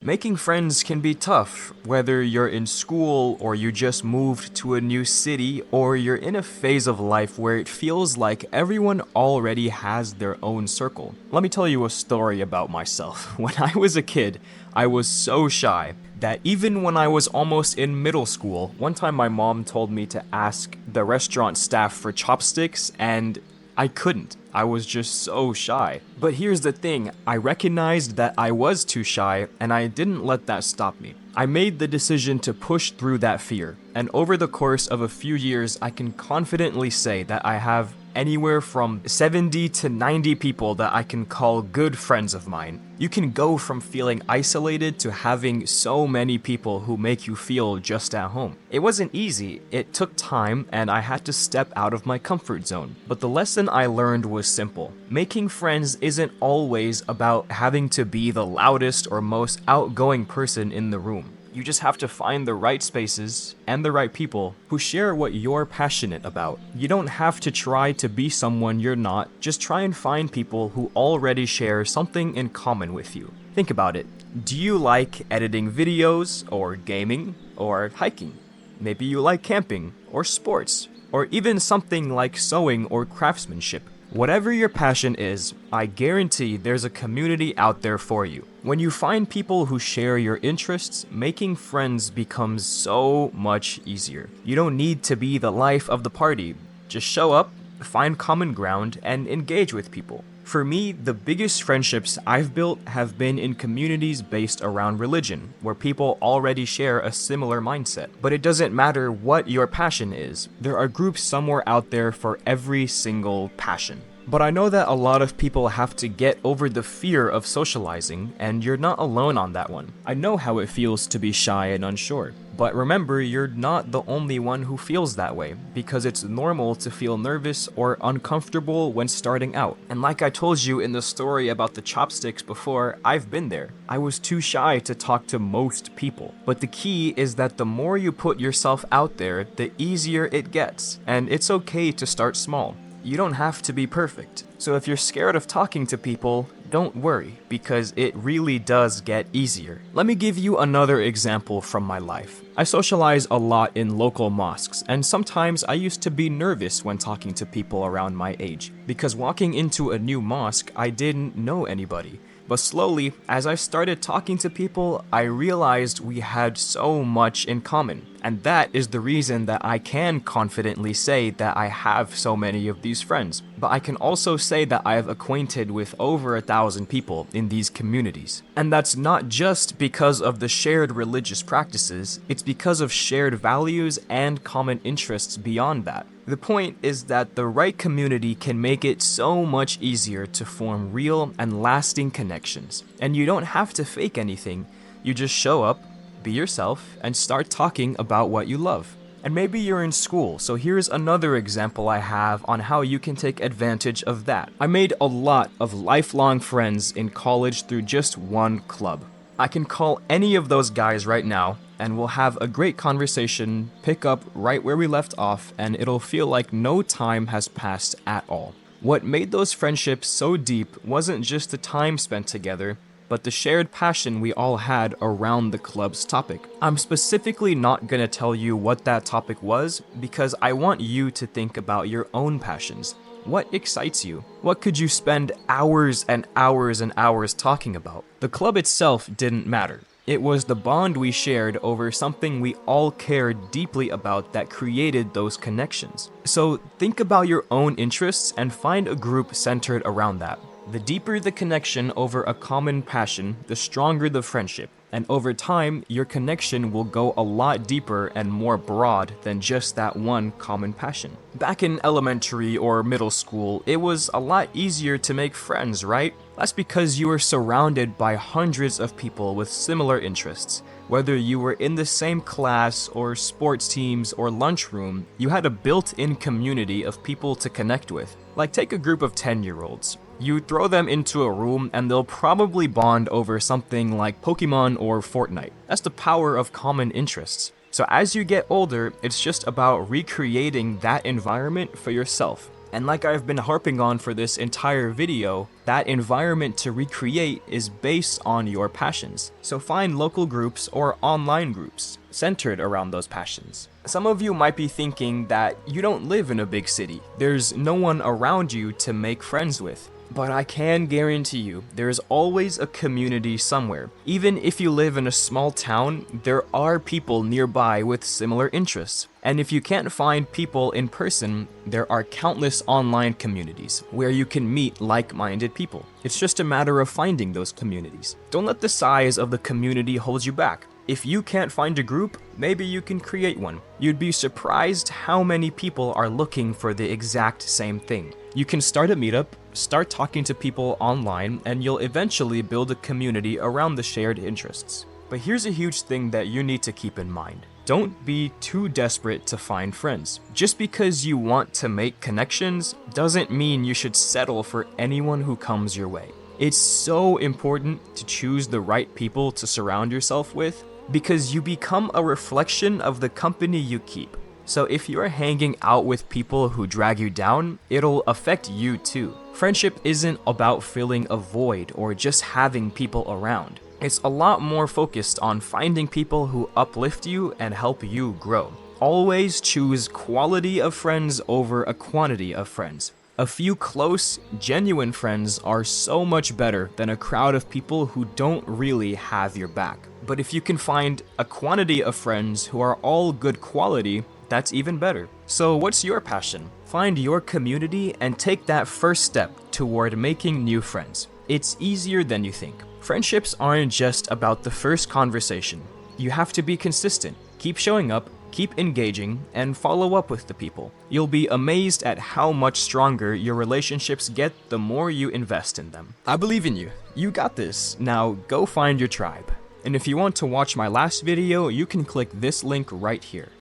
Making friends can be tough, whether you're in school or you just moved to a new city or you're in a phase of life where it feels like everyone already has their own circle. Let me tell you a story about myself. When I was a kid, I was so shy that even when I was almost in middle school, one time my mom told me to ask the restaurant staff for chopsticks and I couldn't. I was just so shy. But here's the thing, I recognized that I was too shy and I didn't let that stop me. I made the decision to push through that fear, and over the course of a few years, I can confidently say that I have anywhere from 70 to 90 people that I can call good friends of mine. You can go from feeling isolated to having so many people who make you feel just at home. It wasn't easy, it took time, and I had to step out of my comfort zone. But the lesson I learned was simple. Making friends isn't always about having to be the loudest or most outgoing person in the room. You just have to find the right spaces and the right people who share what you're passionate about. You don't have to try to be someone you're not, just try and find people who already share something in common with you. Think about it. Do you like editing videos, or gaming, or hiking? Maybe you like camping, or sports, or even something like sewing or craftsmanship. Whatever your passion is, I guarantee there's a community out there for you. When you find people who share your interests, making friends becomes so much easier. You don't need to be the life of the party. Just show up, find common ground, and engage with people. For me, the biggest friendships I've built have been in communities based around religion, where people already share a similar mindset. But it doesn't matter what your passion is, there are groups somewhere out there for every single passion. But I know that a lot of people have to get over the fear of socializing, and you're not alone on that one. I know how it feels to be shy and unsure. But remember, you're not the only one who feels that way, because it's normal to feel nervous or uncomfortable when starting out. And like I told you in the story about the chopsticks before, I've been there. I was too shy to talk to most people. But the key is that the more you put yourself out there, the easier it gets. And it's okay to start small. You don't have to be perfect. So if you're scared of talking to people, don't worry, because it really does get easier. Let me give you another example from my life. I socialize a lot in local mosques, and sometimes I used to be nervous when talking to people around my age, because walking into a new mosque, I didn't know anybody. But slowly, as I started talking to people, I realized we had so much in common. And that is the reason that I can confidently say that I have so many of these friends. But I can also say that I have acquainted with over 1,000 people in these communities. And that's not just because of the shared religious practices, it's because of shared values and common interests beyond that. The point is that the right community can make it so much easier to form real and lasting connections. And you don't have to fake anything. You just show up, be yourself, and start talking about what you love. And maybe you're in school, so here's another example I have on how you can take advantage of that. I made a lot of lifelong friends in college through just one club. I can call any of those guys right now, and we'll have a great conversation, pick up right where we left off, and it'll feel like no time has passed at all. What made those friendships so deep wasn't just the time spent together, but the shared passion we all had around the club's topic. I'm specifically not gonna tell you what that topic was, because I want you to think about your own passions. What excites you? What could you spend hours and hours and hours talking about? The club itself didn't matter. It was the bond we shared over something we all cared deeply about that created those connections. So think about your own interests and find a group centered around that. The deeper the connection over a common passion, the stronger the friendship. And over time, your connection will go a lot deeper and more broad than just that one common passion. Back in elementary or middle school, it was a lot easier to make friends, right? That's because you were surrounded by hundreds of people with similar interests. Whether you were in the same class or sports teams or lunchroom, you had a built-in community of people to connect with. Like take a group of 10-year-olds. You throw them into a room and they'll probably bond over something like Pokemon or Fortnite. That's the power of common interests. So as you get older, it's just about recreating that environment for yourself. And like I've been harping on for this entire video, that environment to recreate is based on your passions. So find local groups or online groups centered around those passions. Some of you might be thinking that you don't live in a big city. There's no one around you to make friends with. But I can guarantee you, there's always a community somewhere. Even if you live in a small town, there are people nearby with similar interests. And if you can't find people in person, there are countless online communities where you can meet like-minded people. It's just a matter of finding those communities. Don't let the size of the community hold you back. If you can't find a group, maybe you can create one. You'd be surprised how many people are looking for the exact same thing. You can start a meetup, start talking to people online, and you'll eventually build a community around the shared interests. But here's a huge thing that you need to keep in mind. Don't be too desperate to find friends. Just because you want to make connections doesn't mean you should settle for anyone who comes your way. It's so important to choose the right people to surround yourself with, because you become a reflection of the company you keep. So if you're hanging out with people who drag you down, it'll affect you too. Friendship isn't about filling a void or just having people around. It's a lot more focused on finding people who uplift you and help you grow. Always choose quality of friends over a quantity of friends. A few close, genuine friends are so much better than a crowd of people who don't really have your back. But if you can find a quantity of friends who are all good quality, that's even better. So what's your passion? Find your community and take that first step toward making new friends. It's easier than you think. Friendships aren't just about the first conversation. You have to be consistent, keep showing up, keep engaging, and follow up with the people. You'll be amazed at how much stronger your relationships get the more you invest in them. I believe in you. You got this. Now go find your tribe. And if you want to watch my last video, you can click this link right here.